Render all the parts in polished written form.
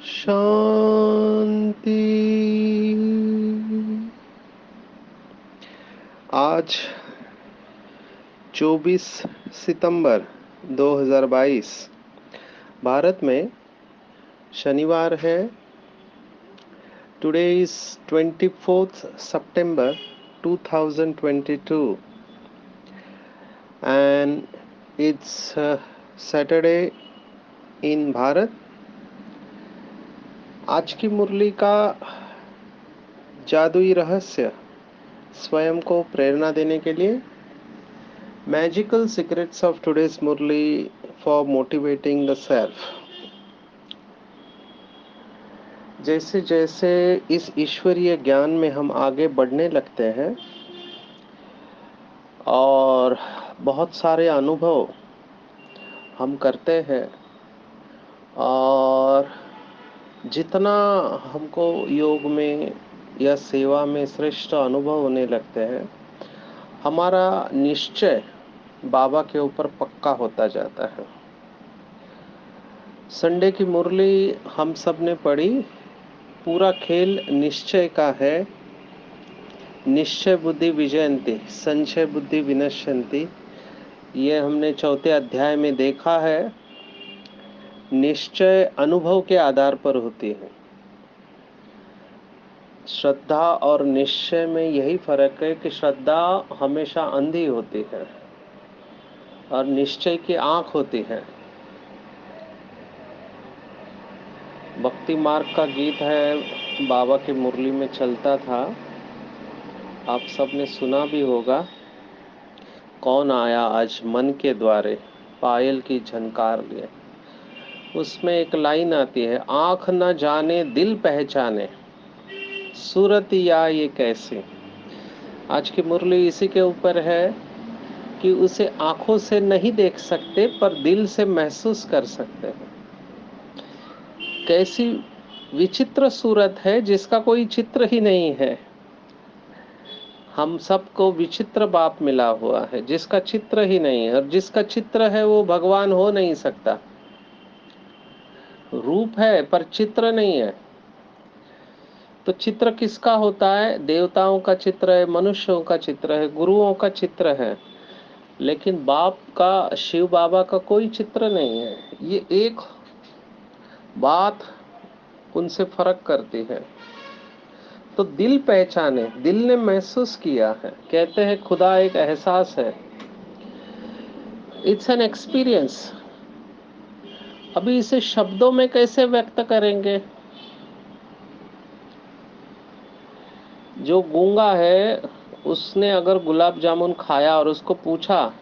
शांति। आज 24 सितंबर 2022 भारत में शनिवार है। Today is 24th September 2022 and it's Saturday in Bharat. आज की मुरली का जादुई रहस्य स्वयं को प्रेरणा देने के लिए magical secrets of today's murli for motivating the self. जैसे जैसे इस ईश्वरीय ज्ञान में हम आगे बढ़ने लगते हैं और बहुत सारे अनुभव हम करते हैं और जितना हमको योग में या सेवा में श्रेष्ठ अनुभव होने लगते हैं, हमारा निश्चय बाबा के ऊपर पक्का होता जाता है। संडे की मुरली हम सब ने पढ़ी। पूरा खेल निश्चय का है। निश्चय बुद्धि विजयंती, संशय बुद्धि विनश्यंती। ये हमने चौथे अध्याय में देखा है। निश्चय अनुभव के आधार पर होती है। श्रद्धा और निश्चय में यही फर्क है कि श्रद्धा हमेशा अंधी होती है और निश्चय की आंख होती है। भक्ति मार्ग का गीत है, बाबा की मुरली में चलता था, आप सब ने सुना भी होगा। कौन आया आज मन के द्वारे, पायल की झनकार लिए। उसमें एक लाइन आती है, आंख न जाने दिल पहचाने, सूरत या ये कैसे। आज की मुरली इसी के ऊपर है कि उसे आंखों से नहीं देख सकते पर दिल से महसूस कर सकते हैं। कैसी विचित्र सूरत है जिसका कोई चित्र ही नहीं है। हम सबको विचित्र बाप मिला हुआ है जिसका चित्र ही नहीं है, और जिसका चित्र है वो भगवान हो नहीं सकता। रूप है पर चित्र नहीं है। तो चित्र किसका होता है? देवताओं का चित्र है, मनुष्यों का चित्र है, गुरुओं का चित्र है, लेकिन बाप का, शिव बाबा का कोई चित्र नहीं है। ये एक बात उनसे फर्क करती है। तो दिल पहचाने, दिल ने महसूस किया है। कहते हैं खुदा एक एहसास है, इट्स एन एक्सपीरियंस। अभी इसे शब्दों में कैसे व्यक्त करेंगे? जो गूंगा है उसने अगर गुलाब जामुन खाया और उसको पूछा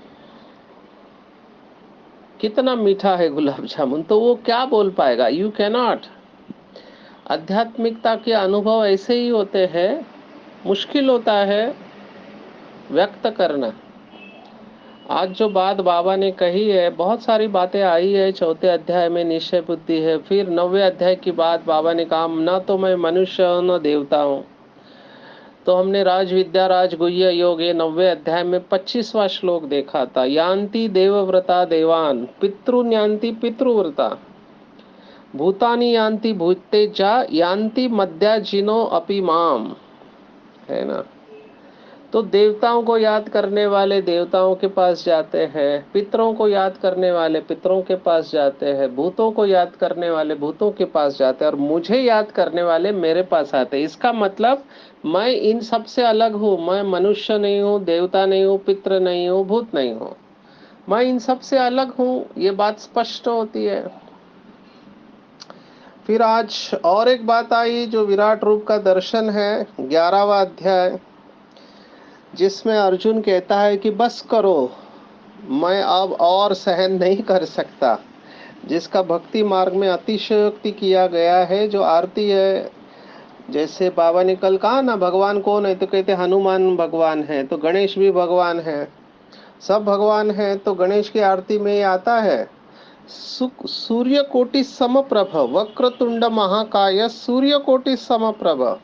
कितना मीठा है गुलाब जामुन, तो वो क्या बोल पाएगा? You can not. आध्यात्मिकता के अनुभव ऐसे ही होते हैं। मुश्किल होता है व्यक्त करना। आज जो बात बाबा ने कही है, बहुत सारी बातें आई है। चौथे अध्याय में निश्चय बुद्धि है। फिर 9वें अध्याय की बात बाबा ने कहा, न तो मैं मनुष्य हूं न देवता हूं। तो हमने राज विद्या राज गुह्य योग, ये 9वें अध्याय में 25वां श्लोक देखा था। यान्ति देवव्रता देवान, पितृन्यान्ति पितृव्रता, भूतानि यान्ति भूतेजा, यान्ति मध्याजिनो अपि माम। है ना? तो देवताओं को याद करने वाले देवताओं के पास जाते हैं, पितरों को याद करने वाले पितरों के पास जाते हैं, भूतों को याद करने वाले भूतों के पास जाते हैं, और मुझे याद करने वाले मेरे पास आते हैं। इसका मतलब मैं इन सब से अलग हूं। मैं मनुष्य नहीं हूं, देवता नहीं हूं, पितृ नहीं हूं, भूत नहीं हूं। मैं इन सब से अलग हूं। ये बात स्पष्ट होती है। फिर आज और एक बात आई जो विराट रूप का दर्शन है, 11वां अध्याय, जिसमें अर्जुन कहता है कि बस करो, मैं अब और सहन नहीं कर सकता। जिसका भक्ति मार्ग में अतिशयोक्ति किया गया है। जो आरती है जैसे बाबा ने कल कहा ना भगवान कौन है, तो कहते हनुमान भगवान है, तो गणेश भी भगवान है, सब भगवान है। तो गणेश की आरती में ये आता है, सूर्य कोटि समप्रभ वक्रतुंड महाकाय सूर्य कोटि समप्रभ।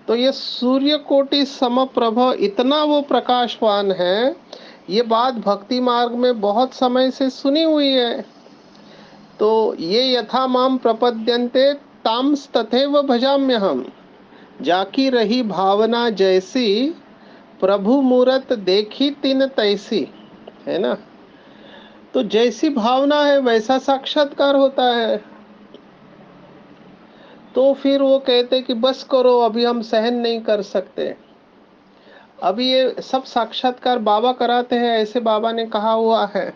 तो ये सूर्य कोटि समप्रभ, इतना वो प्रकाशवान है। ये बात भक्ति मार्ग में बहुत समय से सुनी हुई है। तो ये यथा माम प्रपद्यन्ते ताम्स तथैव भजाम्य हम, जाकी रही भावना जैसी प्रभु मूरत देखी तिन तैसी, है ना। तो जैसी भावना है वैसा साक्षात्कार होता है। तो फिर वो कहते कि बस करो, अभी हम सहन नहीं कर सकते। अभी ये सब साक्षात्कार बाबा कराते हैं, ऐसे बाबा ने कहा हुआ है।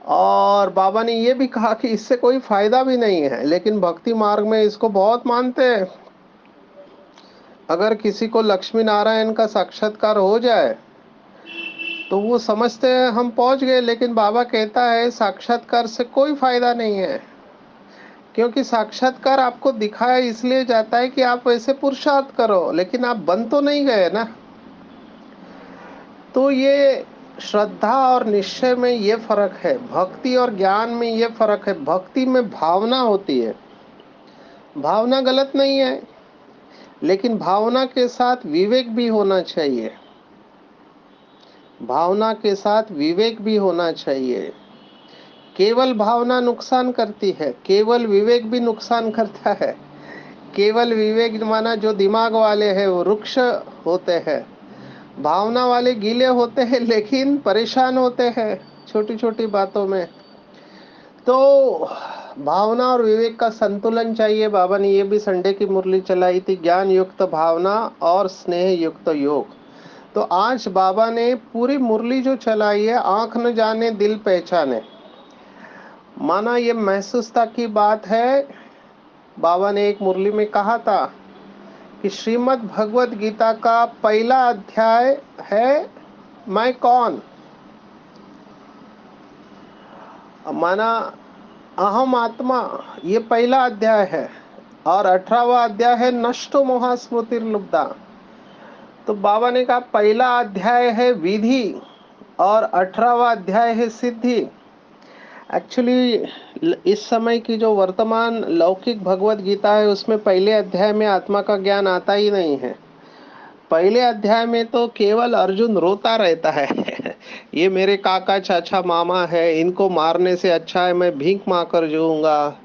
और बाबा ने ये भी कहा कि इससे कोई फायदा भी नहीं है, लेकिन भक्ति मार्ग में इसको बहुत मानते हैं। अगर किसी को लक्ष्मी नारायण का साक्षात्कार हो जाए तो वो समझते हैं हम पहुंच गए, लेकिन बाबा कहता है साक्षात्कार से कोई फायदा नहीं है, क्योंकि साक्षात्कार आपको दिखाया इसलिए जाता है कि आप वैसे पुरुषार्थ करो, लेकिन आप बन तो नहीं गए ना। तो ये श्रद्धा और निश्चय में ये फर्क है, भक्ति और ज्ञान में ये फर्क है। भक्ति में भावना होती है, भावना गलत नहीं है, लेकिन भावना के साथ विवेक भी होना चाहिए, भावना के साथ विवेक भी होना चाहिए। केवल भावना नुकसान करती है, केवल विवेक भी नुकसान करता है। केवल विवेक माना जो दिमाग वाले हैं वो रुक्ष होते हैं, भावना वाले गीले होते हैं लेकिन परेशान होते हैं छोटी छोटी बातों में। तो भावना और विवेक का संतुलन चाहिए। बाबा ने ये भी संडे की मुरली चलाई थी, ज्ञान युक्त भावना और स्नेह युक्त योग। तो आज बाबा ने पूरी मुरली जो चलाई है, आंख न जाने दिल पहचाने, माना ये महसूसता की बात है। बाबा ने एक मुरली में कहा था कि श्रीमद् भगवत गीता का पहला अध्याय है मैं कौन, माना अहम आत्मा, ये पहला अध्याय है। और 18वां अध्याय है नष्टो मोहास्मृतिर्लुब्धा। तो बाबा ने कहा पहला अध्याय है विधि और 18वां अध्याय है सिद्धि। एक्चुअली इस समय की जो वर्तमान लौकिक भगवत गीता है उसमें पहले अध्याय में आत्मा का ज्ञान आता ही नहीं है। पहले अध्याय में तो केवल अर्जुन रोता रहता है ये मेरे काका चाचा मामा है, इनको मारने से अच्छा है मैं भीख मांगकर जीऊंगा,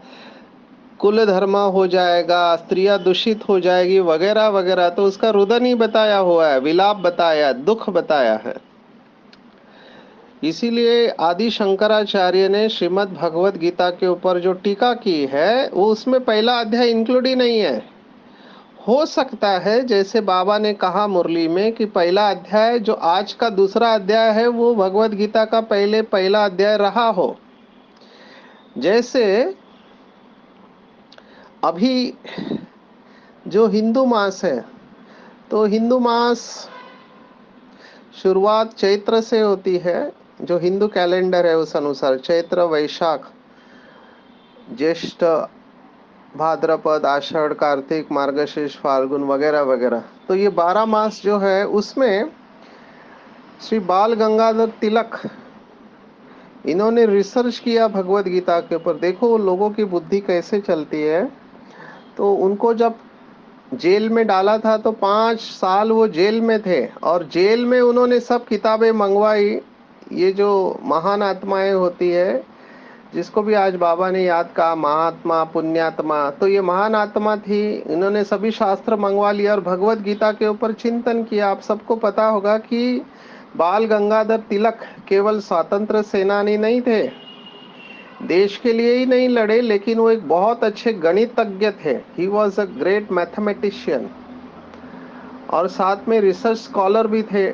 कुल धर्म हो जाएगा, स्त्रियां दूषित हो जाएगी वगैरह वगैरह। तो उसका रुदन ही बताया हुआ है, विलाप बताया, दुख बताया है। इसीलिए आदि शंकराचार्य ने श्रीमद् भगवत गीता के ऊपर जो टीका की है वो उसमें पहला अध्याय इंक्लूड ही नहीं है। हो सकता है जैसे बाबा ने कहा मुरली में कि पहला अध्याय जो आज का दूसरा अध्याय है वो भगवत गीता का पहला अध्याय रहा हो। जैसे अभी जो हिंदू मास है, तो हिंदू मास शुरुआत चैत्र से होती है, जो हिंदू कैलेंडर है उस अनुसार चैत्र वैशाख ज्येष्ठ भाद्रपद आषाढ़ कार्तिक मार्गशीर्ष फाल्गुन वगैरह वगैरह। तो ये 12 मास जो है उसमें श्री बाल गंगाधर तिलक इन्होंने रिसर्च किया भगवत गीता के ऊपर। देखो लोगों की बुद्धि कैसे चलती है। तो उनको जब जेल में डाला था तो 5 साल वो जेल में थे, और जेल में उन्होंने सब किताबें मंगवाई। ये जो महान आत्माएं होती है, जिसको भी आज बाबा ने याद कहा महात्मा पुण्यात्मा, तो ये महान आत्मा थी। इन्होंने सभी शास्त्र मंगवा लिया और भगवत गीता के ऊपर चिंतन किया। आप सबको पता होगा कि बाल गंगाधर तिलक केवल स्वतंत्र सेनानी नहीं थे, देश के लिए ही नहीं लड़े, लेकिन वो एक बहुत अच्छे गणितज्ञ थे। He was a great mathematician और साथ में रिसर्च स्कॉलर भी थे।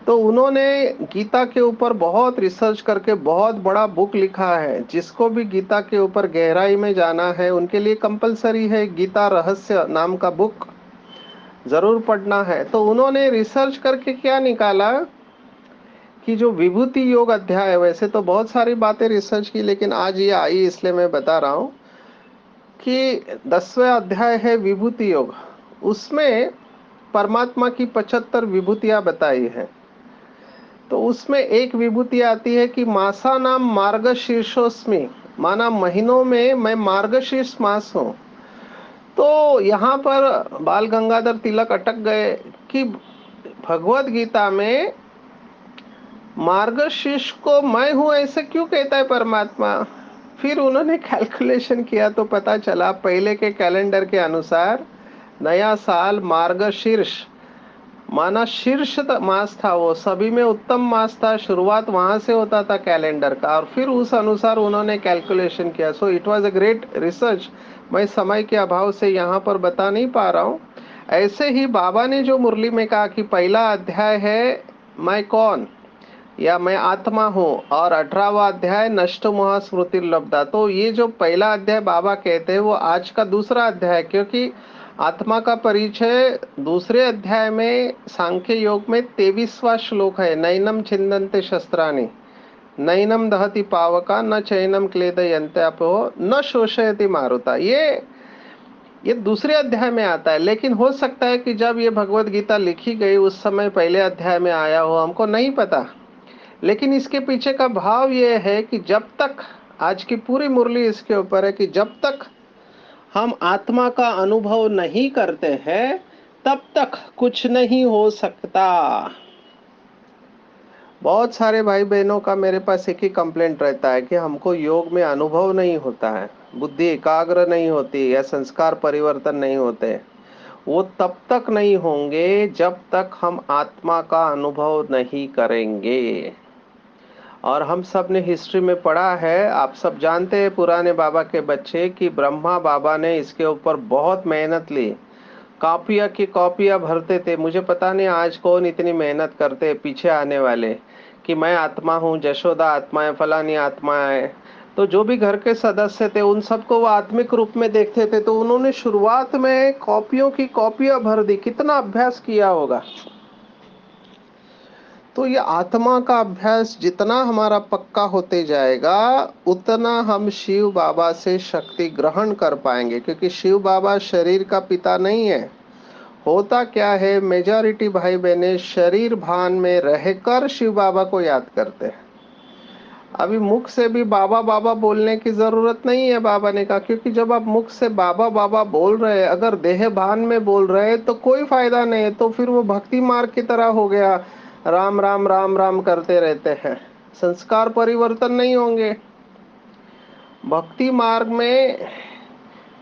तो उन्होंने गीता के ऊपर बहुत रिसर्च करके बहुत बड़ा बुक लिखा है। जिसको भी गीता के ऊपर गहराई में जाना है उनके लिए कंपलसरी है, गीता रहस्य नाम का बुक जरूर पढ़ना है। तो उन्होंने रिसर्च करके क्या निकाला कि जो विभूति योग अध्याय है, वैसे तो बहुत सारी बातें रिसर्च की लेकिन आज ये आई इसलिए मैं बता रहा हूँ। कि 10वें अध्याय है विभूति योग, उसमें परमात्मा की 75 विभूतियां बताई है। तो उसमें एक विभूति आती है कि मासा नाम मार्गशीर्षोस्मि, माना महीनों में मैं मार्गशीर्ष मास हूं। तो यहाँ पर बाल गंगाधर तिलक अटक गए कि भगवत गीता में मार्गशीर्ष को मैं हूं ऐसे क्यों कहता है परमात्मा। फिर उन्होंने कैलकुलेशन किया तो पता चला पहले के कैलेंडर के अनुसार नया साल मार्गशीर्ष माना शीर्ष मास था, वो सभी में उत्तम मास था, शुरुआत वहां से होता था कैलेंडर का, और फिर उस अनुसार उन्होंने कैलकुलेशन किया। So it was a great research. मैं समय के अभाव से यहाँ पर बता नहीं पा रहा हूँ। ऐसे ही बाबा ने जो मुरली में कहा कि पहला अध्याय है मैं कौन या मैं आत्मा हूँ, और 18वां अध्याय नष्ट मोह स्मृति लब्धा। तो ये जो पहला अध्याय बाबा कहते हैं वो आज का दूसरा अध्याय है, क्योंकि आत्मा का परिचय दूसरे अध्याय में सांख्य योग में 23वां श्लोक है, नैनम छिंदन्ते शस्त्राणि नैनम दहति पावका न चैनम क्लेदयन्त्यापो न शोषयति मारुता। ये दूसरे अध्याय में आता है, लेकिन हो सकता है कि जब ये भगवत गीता लिखी गई उस समय पहले अध्याय में आया हो, हमको नहीं पता। लेकिन इसके पीछे का भाव ये है कि जब तक, आज की पूरी मुरली इसके ऊपर है कि जब तक हम आत्मा का अनुभव नहीं करते हैं तब तक कुछ नहीं हो सकता। बहुत सारे भाई बहनों का मेरे पास एक ही कंप्लेंट रहता है कि हमको योग में अनुभव नहीं होता है, बुद्धि एकाग्र नहीं होती या संस्कार परिवर्तन नहीं होते। वो तब तक नहीं होंगे जब तक हम आत्मा का अनुभव नहीं करेंगे। और हम सब ने हिस्ट्री में पढ़ा है, आप सब जानते हैं पुराने बाबा के बच्चे, कि ब्रह्मा बाबा ने इसके ऊपर बहुत मेहनत ली, कॉपियां की कॉपियां भरते थे। मुझे पता नहीं आज कौन इतनी मेहनत करते हैं पीछे आने वाले, कि मैं आत्मा हूँ, जशोदा आत्मा है, फलानी आत्मा है। तो जो भी घर के सदस्य थे उन सबको वो आत्मिक रूप में देखते थे, तो उन्होंने शुरुआत में कॉपियों की कॉपियां भर दी। कितना अभ्यास किया होगा। तो ये आत्मा का अभ्यास जितना हमारा पक्का होते जाएगा उतना हम शिव बाबा से शक्ति ग्रहण कर पाएंगे, क्योंकि शिव बाबा शरीर का पिता नहीं है। होता क्या है, मेजॉरिटी भाई बहने शरीर भान में रहकर शिव बाबा को याद करते हैं। अभी मुख से भी बाबा बाबा बोलने की जरूरत नहीं है, बाबा ने कहा, क्योंकि जब आप मुख से बाबा बाबा बोल रहे हैं, अगर देह भान में बोल रहे हैं तो कोई फायदा नहीं है। तो फिर वो भक्ति मार्ग की तरह हो गया, राम राम राम राम करते रहते हैं, संस्कार परिवर्तन नहीं होंगे। भक्ति मार्ग में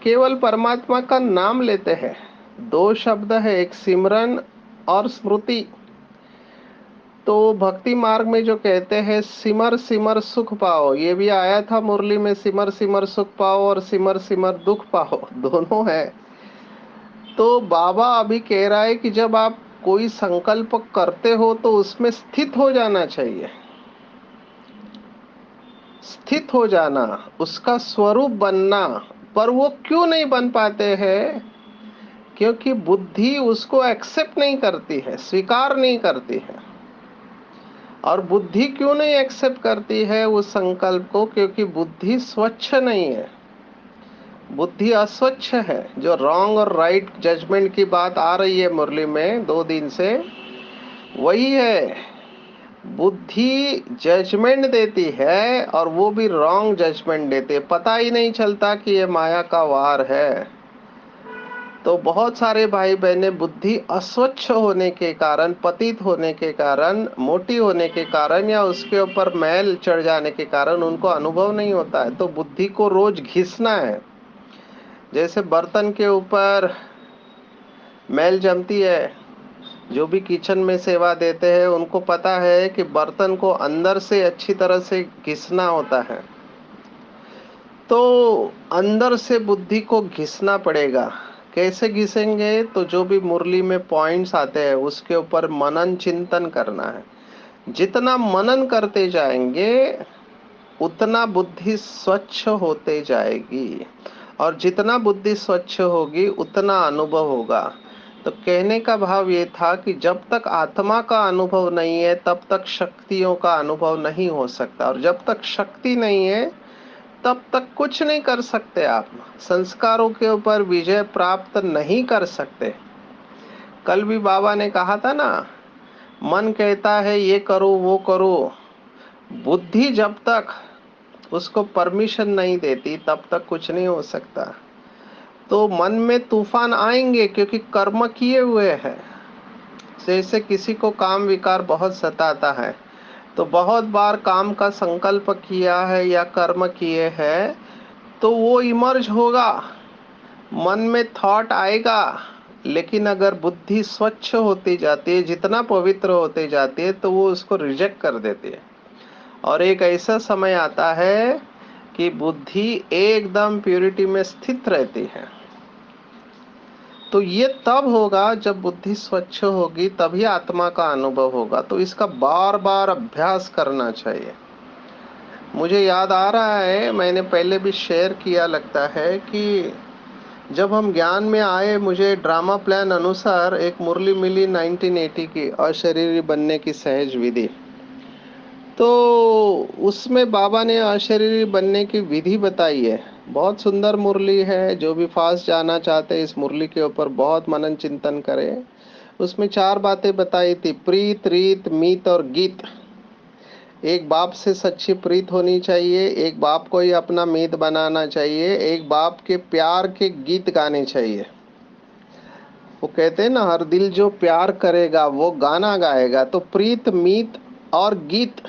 केवल परमात्मा का नाम लेते हैं। दो शब्द है, एक सिमरन और स्मृति। तो भक्ति मार्ग में जो कहते हैं सिमर सिमर सुख पाओ, ये भी आया था मुरली में, सिमर सिमर सुख पाओ और सिमर सिमर दुख पाओ, दोनों है। तो बाबा अभी कह रहा है कि जब आप कोई संकल्प करते हो तो उसमें स्थित हो जाना चाहिए, स्थित हो जाना, उसका स्वरूप बनना। पर वो क्यों नहीं बन पाते हैं? क्योंकि बुद्धि उसको एक्सेप्ट नहीं करती है, स्वीकार नहीं करती है। और बुद्धि क्यों नहीं एक्सेप्ट करती है उस संकल्प को? क्योंकि बुद्धि स्वच्छ नहीं है, बुद्धि अस्वच्छ है। जो रॉन्ग और राइट जजमेंट की बात आ रही है मुरली में 2 दिन से, वही है। बुद्धि जजमेंट देती है और वो भी रॉन्ग जजमेंट देती है, पता ही नहीं चलता कि ये माया का वार है। तो बहुत सारे भाई बहने बुद्धि अस्वच्छ होने के कारण, पतित होने के कारण, मोटी होने के कारण या उसके ऊपर मैल चढ़ जाने के कारण उनको अनुभव नहीं होता है। तो बुद्धि को रोज घिसना है। जैसे बर्तन के ऊपर मैल जमती है, जो भी किचन में सेवा देते हैं उनको पता है कि बर्तन को अंदर से अच्छी तरह से घिसना होता है। तो अंदर से बुद्धि को घिसना पड़ेगा। कैसे घिसेंगे? तो जो भी मुरली में पॉइंट्स आते हैं उसके ऊपर मनन चिंतन करना है। जितना मनन करते जाएंगे उतना बुद्धि स्वच्छ होते जाएगी, और जितना बुद्धि स्वच्छ होगी उतना अनुभव होगा। तो कहने का भाव ये था कि जब तक आत्मा का अनुभव नहीं है तब तक शक्तियों का अनुभव नहीं हो सकता, और जब तक शक्ति नहीं है तब तक कुछ नहीं कर सकते आप, संस्कारों के ऊपर विजय प्राप्त नहीं कर सकते। कल भी बाबा ने कहा था ना, मन कहता है ये करो वो करो, बुद्धि जब तक उसको परमिशन नहीं देती तब तक कुछ नहीं हो सकता। तो मन में तूफान आएंगे क्योंकि कर्म किए हुए हैं। जैसे किसी को काम विकार बहुत सताता है, तो बहुत बार काम का संकल्प किया है या कर्म किए हैं, तो वो इमर्ज होगा, मन में थॉट आएगा। लेकिन अगर बुद्धि स्वच्छ होती जाती है, जितना पवित्र होते जाती है, तो वो उसको रिजेक्ट कर देती है। और एक ऐसा समय आता है कि बुद्धि एकदम प्यूरिटी में स्थित रहती है। तो ये तब होगा जब बुद्धि स्वच्छ होगी, तभी आत्मा का अनुभव होगा। तो इसका बार बार अभ्यास करना चाहिए। मुझे याद आ रहा है, मैंने पहले भी शेयर किया लगता है, कि जब हम ज्ञान में आए, मुझे ड्रामा प्लान अनुसार एक मुरली मिली 1980 की, अशरीरी बनने की सहज विधि। तो उसमें बाबा ने अशरीरी बनने की विधि बताई है। बहुत सुंदर मुरली है। जो भी फास्ट जाना चाहते हैं, इस मुरली के ऊपर बहुत मनन चिंतन करें। उसमें 4 बातें बताई थी: प्रीत, रीत, मीत और गीत। एक बाप से सच्ची प्रीत होनी चाहिए, एक बाप को ही अपना मीत बनाना चाहिए, एक बाप के प्यार के गीत गाने चाहिए। वो कहते हैं ना, हर दिल जो प्यार करेगा वो गाना गाएगा। तो प्रीत, मीत और गीत।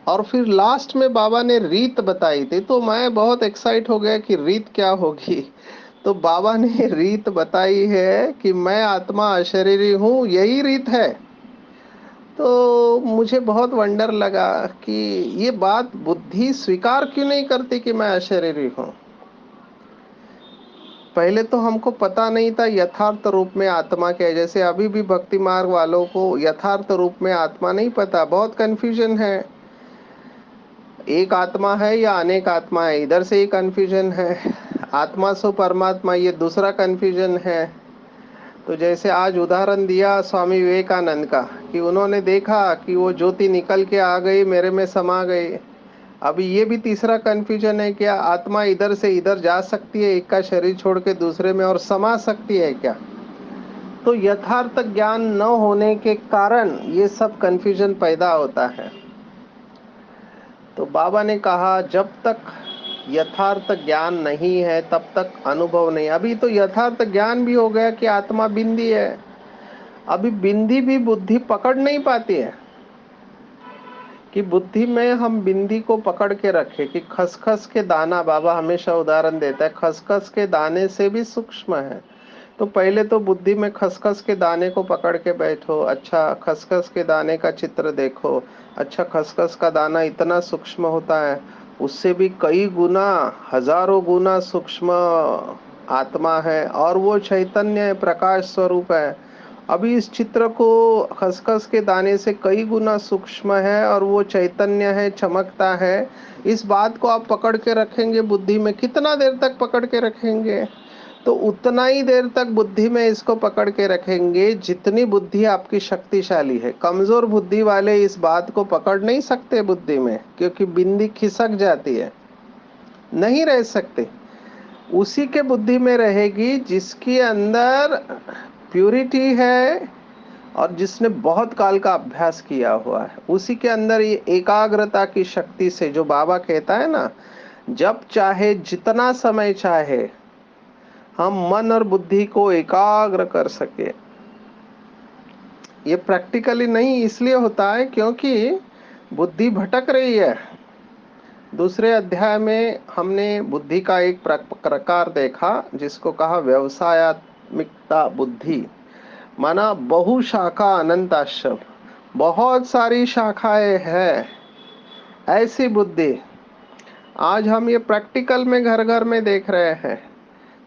और फिर लास्ट में बाबा ने रीत बताई थी, तो मैं बहुत एक्साइट हो गया कि रीत क्या होगी। तो बाबा ने रीत बताई है कि मैं आत्मा अशरीरी हूँ, यही रीत है। तो मुझे बहुत वंडर लगा कि ये बात बुद्धि स्वीकार क्यों नहीं करती कि मैं अशरीरी हूँ। पहले तो हमको पता नहीं था यथार्थ रूप में आत्मा क्या है। जैसे अभी भी भक्ति मार्ग वालों को यथार्थ रूप में आत्मा नहीं पता, बहुत कंफ्यूजन है। एक आत्मा है या अनेक आत्मा है, इधर से ही कंफ्यूजन है। आत्मा सो परमात्मा, ये दूसरा कंफ्यूजन है। तो जैसे आज उदाहरण दिया स्वामी विवेकानंद का, कि उन्होंने देखा कि वो ज्योति निकल के आ गई, मेरे में समा गई। अभी ये भी तीसरा कंफ्यूजन है, क्या आत्मा इधर से इधर जा सकती है, एक का शरीर छोड़ के दूसरे में, और समा सकती है क्या? तो यथार्थ ज्ञान न होने के कारण ये सब कंफ्यूजन पैदा होता है। तो बाबा ने कहा, जब तक यथार्थ ज्ञान नहीं है तब तक अनुभव नहीं। अभी तो यथार्थ ज्ञान भी हो गया कि आत्मा बिंदी है, अभी बिंदी भी बुद्धि पकड़ नहीं पाती है। कि बुद्धि में हम बिंदी को पकड़ के रखे, कि खसखस के दाना, बाबा हमेशा उदाहरण देता है, खसखस के दाने से भी सूक्ष्म है। तो पहले तो बुद्धि में खसखस के दाने को पकड़ के बैठो, अच्छा खसखस के दाने का चित्र देखो, अच्छा खसखस का दाना इतना सूक्ष्म होता है, उससे भी कई गुना, हजारों गुना सूक्ष्म आत्मा है, और वो चैतन्य प्रकाश स्वरूप है। अभी इस चित्र को खसखस के दाने से कई गुना सूक्ष्म है, और वो चैतन्य है, चमकता है। इस बात को आप पकड़ के रखेंगे बुद्धि में, कितना देर तक पकड़ के रखेंगे? तो उतना ही देर तक बुद्धि में इसको पकड़ के रखेंगे जितनी बुद्धि आपकी शक्तिशाली है। कमजोर बुद्धि वाले इस बात को पकड़ नहीं सकते बुद्धि में, क्योंकि बिंदी खिसक जाती है, नहीं रह सकते। उसी के बुद्धि में रहेगी जिसके अंदर प्यूरिटी है और जिसने बहुत काल का अभ्यास किया हुआ है। उसी के अंदर ये एकाग्रता की शक्ति से, जो बाबा कहता है ना, जब चाहे जितना समय चाहे हम मन और बुद्धि को एकाग्र कर सके। ये प्रैक्टिकली नहीं इसलिए होता है क्योंकि बुद्धि भटक रही है। दूसरे अध्याय में हमने बुद्धि का एक प्रकार देखा जिसको कहा व्यवसायत्मिकता बुद्धि, माना बहुशाखा अनंत आश्रम, बहुत सारी शाखाएं हैं ऐसी बुद्धि। आज हम ये प्रैक्टिकल में घर घर में देख रहे हैं।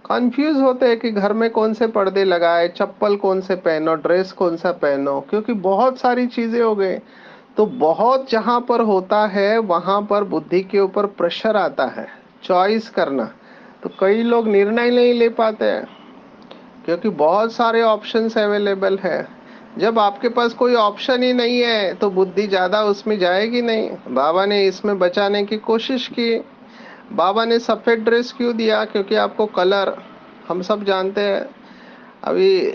कंफ्यूज होते हैं कि घर में कौन से पर्दे लगाए, चप्पल कौन से पहनो, ड्रेस कौन सा पहनो, क्योंकि बहुत सारी चीजें हो गई। तो बहुत जहां पर होता है वहां पर बुद्धि के ऊपर प्रेशर आता है चॉइस करना। तो कई लोग निर्णय नहीं ले पाते हैं क्योंकि बहुत सारे ऑप्शंस अवेलेबल है। जब आपके पास कोई ऑप्शन ही नहीं है तो बुद्धि ज्यादा उसमें जाएगी नहीं। बाबा ने इसमें बचाने की कोशिश की। बाबा ने सफेद ड्रेस क्यों दिया? क्योंकि आपको कलर, हम सब जानते हैं। अभी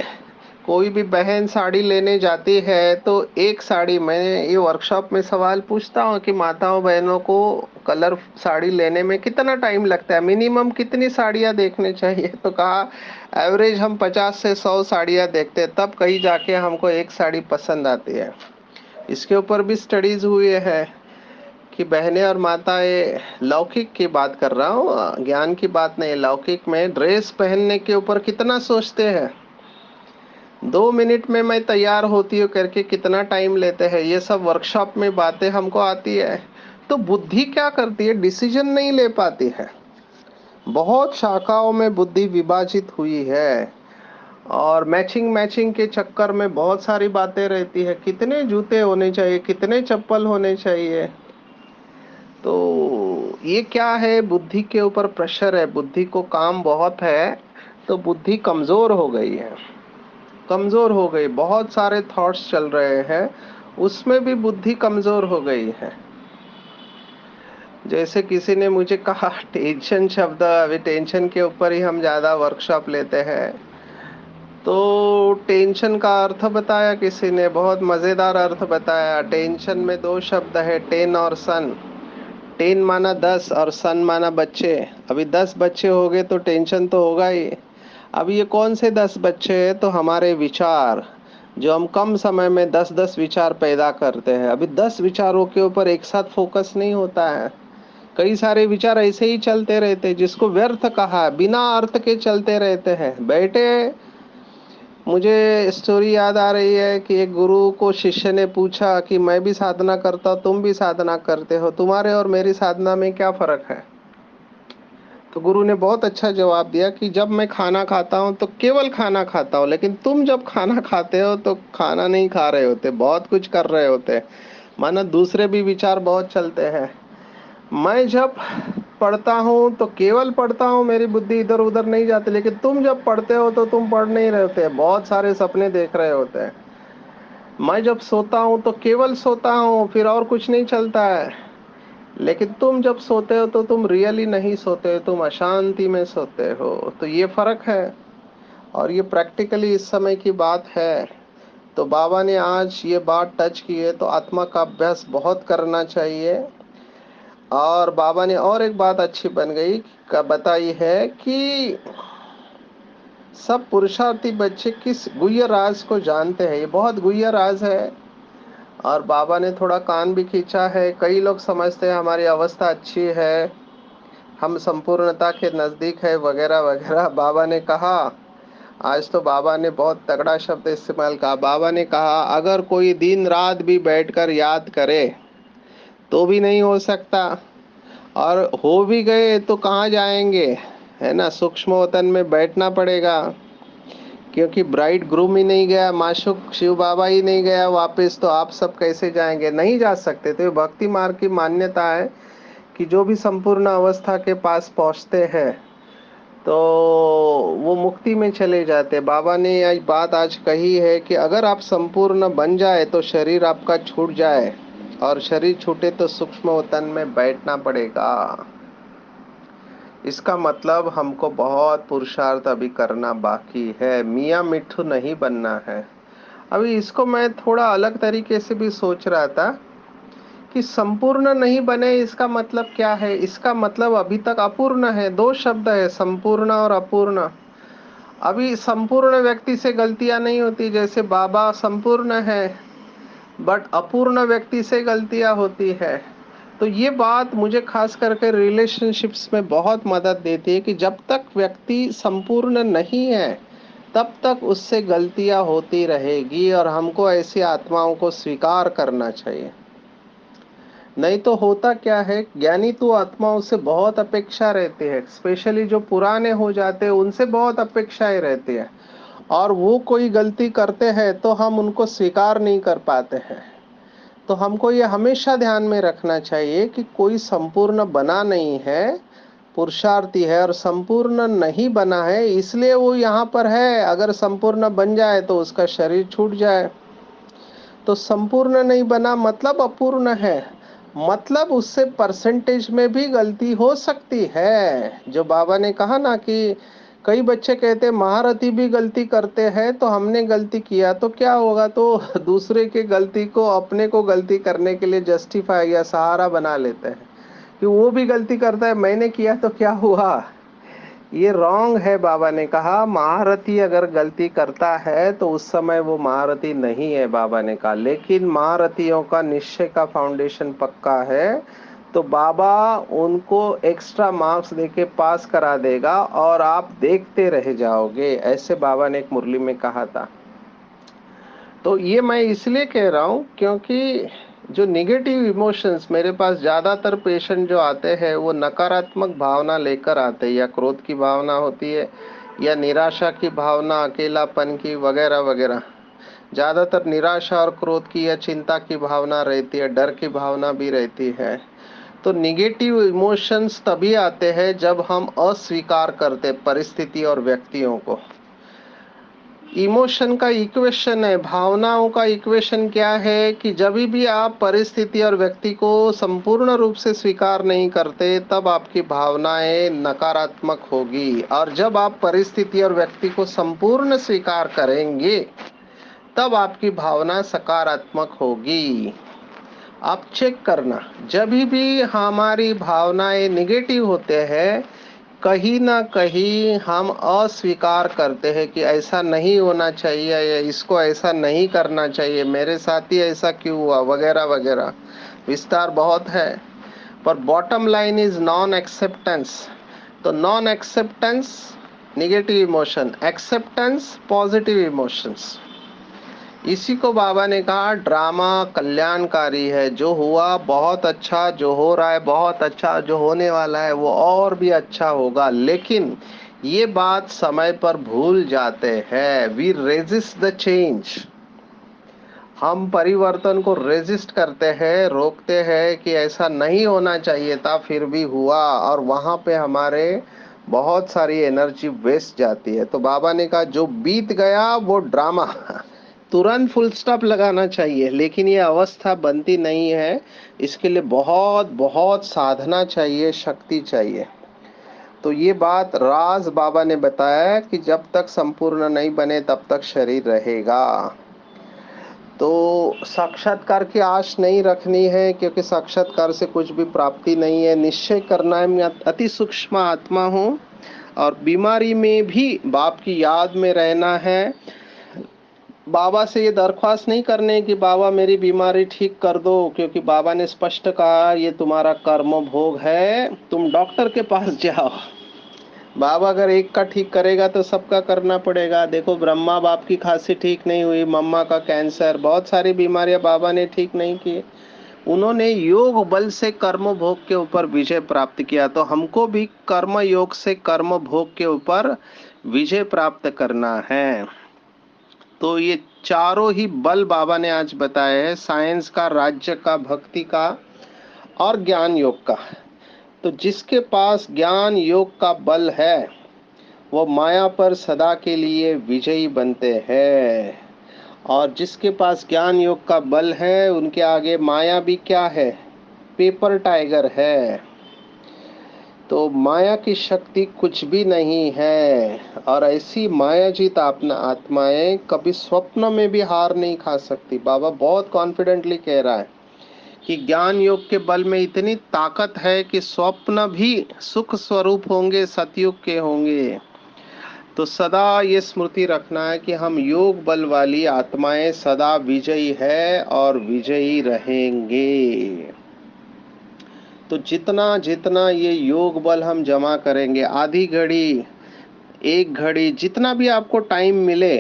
कोई भी बहन साड़ी लेने जाती है तो एक साड़ी, मैं ये वर्कशॉप में सवाल पूछता हूँ कि माताओं बहनों को कलर साड़ी लेने में कितना टाइम लगता है, मिनिमम कितनी साड़ियाँ देखने चाहिए? तो कहा एवरेज हम 50 से 100 साड़ियाँ देखते हैं, तब कहीं जाके हमको एक साड़ी पसंद आती है। इसके ऊपर भी स्टडीज हुए हैं कि बहनें और माताएं, लौकिक की बात कर रहा हूँ, ज्ञान की बात नहीं, लौकिक में ड्रेस पहनने के ऊपर कितना सोचते हैं। 2 मिनट में मैं तैयार होती हूँ करके कितना टाइम लेते हैं, ये सब वर्कशॉप में बातें हमको आती है। तो बुद्धि क्या करती है? डिसीजन नहीं ले पाती है। बहुत शाखाओं में बुद्धि विभाजित हुई है और मैचिंग मैचिंग के चक्कर में बहुत सारी बातें रहती है। कितने जूते होने चाहिए, कितने चप्पल होने चाहिए? तो ये क्या है? बुद्धि के ऊपर प्रेशर है, बुद्धि को काम बहुत है, तो बुद्धि कमजोर हो गई है, कमजोर हो गई। बहुत सारे थॉट्स चल रहे हैं, उसमें भी बुद्धि कमजोर हो गई है। जैसे किसी ने मुझे कहा टेंशन शब्द, अभी टेंशन के ऊपर ही हम ज्यादा वर्कशॉप लेते हैं, तो टेंशन का अर्थ बताया किसी ने, बहुत मजेदार अर्थ बताया। टेंशन में दो शब्द है, टेन और सन। टेन माना 10 और सन माना बच्चे। अभी 10 बच्चे हो गए तो टेंशन तो होगा ही। अब ये कौन से 10 बच्चे हैं? तो हमारे विचार, जो हम कम समय में 10-10 विचार पैदा करते हैं। अभी 10 विचारों के ऊपर एक साथ फोकस नहीं होता है। कई सारे विचार ऐसे ही चलते रहते हैं, जिसको व्यर्थ कहा, बिना अर्थ के चलते रहते हैं। बैठे, मुझे स्टोरी याद आ रही है कि एक गुरु को शिष्य ने पूछा कि मैं भी साधना करता हूँ, तुम भी साधना करते हो, तुम्हारे और मेरी साधना में क्या फर्क है? तो गुरु ने बहुत अच्छा जवाब दिया कि जब मैं खाना खाता हूँ तो केवल खाना खाता हूँ, लेकिन तुम जब खाना खाते हो तो खाना नहीं खा रहे होते, बहुत कुछ कर रहे होते। माना दूसरे भी विचार बहुत चलते हैं। मैं जब पढ़ता हूँ तो केवल पढ़ता हूँ, मेरी बुद्धि इधर उधर नहीं जाती, लेकिन तुम जब पढ़ते हो तो तुम पढ़ नहीं रहे होते, बहुत सारे सपने देख रहे होते हैं। मैं जब सोता हूँ तो केवल सोता हूँ, फिर और कुछ नहीं चलता है, लेकिन तुम जब सोते हो तो तुम रियली नहीं सोते हो, तुम अशांति में सोते हो। तो ये फर्क है, और ये प्रैक्टिकली इस समय की बात है। तो बाबा ने आज ये बात टच की है, तो आत्मा का अभ्यास बहुत करना चाहिए। और बाबा ने और एक बात अच्छी बन गई का बताई है कि सब पुरुषार्थी बच्चे किस गुह्य राज को जानते हैं। ये बहुत गुह्य राज है, और बाबा ने थोड़ा कान भी खींचा है। कई लोग समझते हैं हमारी अवस्था अच्छी है, हम संपूर्णता के नजदीक है, वगैरह वगैरह। बाबा ने कहा, आज तो बाबा ने बहुत तगड़ा शब्द इस्तेमाल कहा। बाबा ने कहा अगर कोई दिन रात भी बैठकर याद करे तो भी नहीं हो सकता, और हो भी गए तो कहाँ जाएंगे, है ना? सूक्ष्म वतन में बैठना पड़ेगा, क्योंकि ब्राइड ग्रूम ही नहीं गया, माशूक शिव बाबा ही नहीं गया वापस, तो आप सब कैसे जाएंगे? नहीं जा सकते। तो भक्ति मार्ग की मान्यता है कि जो भी संपूर्ण अवस्था के पास पहुंचते हैं तो वो मुक्ति में चले जाते। बाबा ने यह बात आज कही है कि अगर आप संपूर्ण बन जाए तो शरीर आपका छूट जाए, और शरीर छूटे तो सूक्ष्म वतन में बैठना पड़ेगा। इसका मतलब हमको बहुत पुरुषार्थ अभी करना बाकी है, मियाँ मिट्ठू नहीं बनना है। अभी इसको मैं थोड़ा अलग तरीके से भी सोच रहा था कि संपूर्ण नहीं बने, इसका मतलब क्या है? इसका मतलब अभी तक अपूर्ण है। दो शब्द है, संपूर्ण और अपूर्ण। अभी संपूर्ण व्यक्ति से गलतियां नहीं होती, जैसे बाबा संपूर्ण है, बट अपूर्ण व्यक्ति से गलतियां होती है। तो ये बात मुझे खास करके रिलेशनशिप्स में बहुत मदद देती है कि जब तक व्यक्ति संपूर्ण नहीं है तब तक उससे गलतियां होती रहेगी, और हमको ऐसी आत्माओं को स्वीकार करना चाहिए। नहीं तो होता क्या है, ज्ञानी तो आत्माओं से बहुत अपेक्षा रहती है, स्पेशली जो पुराने हो जाते हैं उनसे बहुत अपेक्षाएं रहती है, और वो कोई गलती करते हैं तो हम उनको स्वीकार नहीं कर पाते हैं। तो हमको ये हमेशा ध्यान में रखना चाहिए कि कोई संपूर्ण बना नहीं है, पुरुषार्थी है, और संपूर्ण नहीं बना है इसलिए वो यहाँ पर है। अगर संपूर्ण बन जाए तो उसका शरीर छूट जाए। तो संपूर्ण नहीं बना मतलब अपूर्ण है। मतलब उससे परसेंटेज में भी गलती हो सकती है। जो बाबा ने कहा ना कि कई बच्चे कहते हैं महारथी भी गलती करते हैं, तो हमने गलती किया तो क्या होगा, तो दूसरे के गलती को अपने को गलती करने के लिए जस्टिफाई या सहारा बना लेते हैं कि वो भी गलती करता है, मैंने किया तो क्या हुआ। ये रॉन्ग है। बाबा ने कहा महारथी अगर गलती करता है तो उस समय वो महारथी नहीं है, बाबा ने कहा। लेकिन महारथियों का निश्चय का फाउंडेशन पक्का है, तो बाबा उनको एक्स्ट्रा मार्क्स देके पास करा देगा और आप देखते रह जाओगे, ऐसे बाबा ने एक मुरली में कहा था। तो ये मैं इसलिए कह रहा हूँ क्योंकि जो निगेटिव इमोशंस मेरे पास ज्यादातर पेशेंट जो आते हैं वो नकारात्मक भावना लेकर आते हैं, या क्रोध की भावना होती है, या निराशा की भावना, अकेलापन की, वगैरह वगैरह। ज्यादातर निराशा और क्रोध की या चिंता की भावना रहती है, डर की भावना भी रहती है। तो निगेटिव इमोशंस तभी आते हैं जब हम अस्वीकार करते परिस्थिति और व्यक्तियों को। इमोशन का इक्वेशन है, भावनाओं का इक्वेशन क्या है कि जब भी आप परिस्थिति और व्यक्ति को संपूर्ण रूप से स्वीकार नहीं करते तब आपकी भावनाएं नकारात्मक होगी, और जब आप परिस्थिति और व्यक्ति को संपूर्ण स्वीकार करेंगे तब आपकी भावना सकारात्मक होगी। आप चेक करना, जब भी हमारी भावनाएं निगेटिव होते हैं, कहीं ना कहीं हम अस्वीकार करते हैं कि ऐसा नहीं होना चाहिए, या इसको ऐसा नहीं करना चाहिए, मेरे साथ ही ऐसा क्यों हुआ, वगैरह वगैरह। विस्तार बहुत है, पर bottom line is non acceptance. तो non acceptance negative emotion, acceptance positive emotions. इसी को बाबा ने कहा ड्रामा कल्याणकारी है। जो हुआ बहुत अच्छा, जो हो रहा है बहुत अच्छा, जो होने वाला है वो और भी अच्छा होगा। लेकिन ये बात समय पर भूल जाते हैं। We resist the change. हम परिवर्तन को रेजिस्ट करते हैं, रोकते हैं कि ऐसा नहीं होना चाहिए था, फिर भी हुआ, और वहां पे हमारे बहुत सारी एनर्जी वेस्ट जाती है। तो बाबा ने कहा जो बीत गया वो ड्रामा, तुरंत फुल स्टॉप लगाना चाहिए। लेकिन ये अवस्था बनती नहीं है, इसके लिए बहुत बहुत साधना चाहिए, शक्ति चाहिए। तो ये बात राज बाबा ने बताया कि जब तक संपूर्ण नहीं बने तब तक शरीर रहेगा। तो साक्षात्कार की आश नहीं रखनी है, क्योंकि साक्षात्कार से कुछ भी प्राप्ति नहीं है। निश्चय करना है मैं अति सूक्ष्म आत्मा हूँ, और बीमारी में भी बाप की याद में रहना है। बाबा से ये दरख्वास्त नहीं करने कि बाबा मेरी बीमारी ठीक कर दो, क्योंकि बाबा ने स्पष्ट कहा ये तुम्हारा कर्म भोग है, तुम डॉक्टर के पास जाओ। बाबा अगर एक का ठीक करेगा तो सबका करना पड़ेगा। देखो ब्रह्मा बाप की खांसी ठीक नहीं हुई, मम्मा का कैंसर, बहुत सारी बीमारियां बाबा ने ठीक नहीं की। उन्होंने योग बल से कर्म भोग के ऊपर विजय प्राप्त किया। तो हमको भी कर्म योग से कर्म भोग के ऊपर विजय प्राप्त करना है। तो ये चारों ही बल बाबा ने आज बताए हैं, साइंस का, राज्य का, भक्ति का और ज्ञान योग का। तो जिसके पास ज्ञान योग का बल है वो माया पर सदा के लिए विजयी बनते हैं, और जिसके पास ज्ञान योग का बल है उनके आगे माया भी क्या है, पेपर टाइगर है। तो माया की शक्ति कुछ भी नहीं है, और ऐसी मायाजीत अपना आत्माएं कभी स्वप्न में भी हार नहीं खा सकती। बाबा बहुत कॉन्फिडेंटली कह रहा है कि ज्ञान योग के बल में इतनी ताकत है कि स्वप्न भी सुख स्वरूप होंगे, सतयुग के होंगे। तो सदा ये स्मृति रखना है कि हम योग बल वाली आत्माएं सदा विजयी है और विजयी रहेंगे। तो जितना जितना ये योग बल हम जमा करेंगे, आधी घड़ी, एक घड़ी, जितना भी आपको टाइम मिले,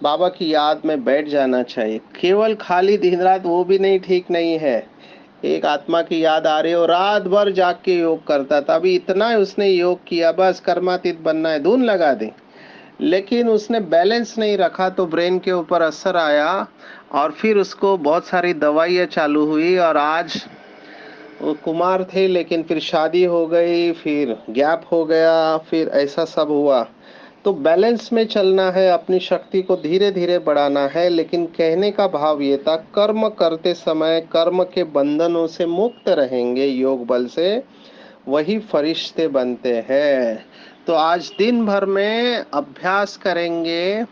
बाबा की याद में बैठ जाना चाहिए। केवल खाली दिन रात वो भी नहीं, ठीक नहीं है। एक आत्मा की याद आ रही हो, रात भर जाग के योग करता था, अभी इतना उसने योग किया, बस कर्मातीत बनना है, धुन लगा दी। लेकिन उसने बैलेंस नहीं रखा तो ब्रेन के ऊपर असर आया, और फिर उसको बहुत सारी दवाइयाँ चालू हुई, और आज वो कुमार थे लेकिन फिर शादी हो गई, फिर गैप हो गया, फिर ऐसा सब हुआ। तो बैलेंस में चलना है, अपनी शक्ति को धीरे धीरे बढ़ाना है। लेकिन कहने का भाव ये था, कर्म करते समय कर्म के बंधनों से मुक्त रहेंगे योग बल से, वही फरिश्ते बनते हैं। तो आज दिन भर में अभ्यास करेंगे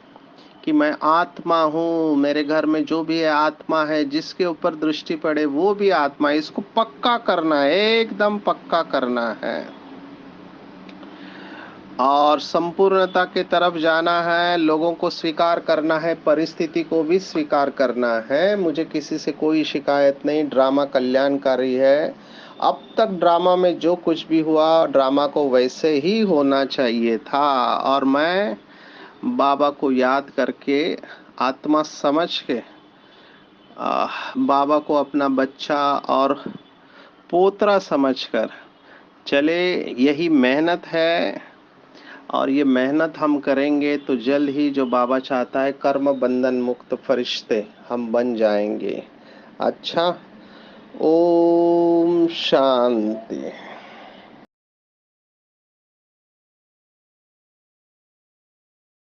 कि मैं आत्मा हूँ, मेरे घर में जो भी है आत्मा है, जिसके ऊपर दृष्टि पड़े वो भी आत्मा है। इसको पक्का करना है, एकदम पक्का करना है और संपूर्णता की तरफ जाना है। लोगों को स्वीकार करना है, परिस्थिति को भी स्वीकार करना है। मुझे किसी से कोई शिकायत नहीं, ड्रामा कल्याणकारी है। अब तक ड्रामा में जो कुछ भी हुआ, ड्रामा को वैसे ही होना चाहिए था। और मैं बाबा को याद करके, आत्मा समझ के, बाबा को अपना बच्चा और पोतरा समझकर चले। यही मेहनत है और ये मेहनत हम करेंगे तो जल्द ही जो बाबा चाहता है, कर्म बंधन मुक्त फरिश्ते हम बन जाएंगे। अच्छा, ओम शांति।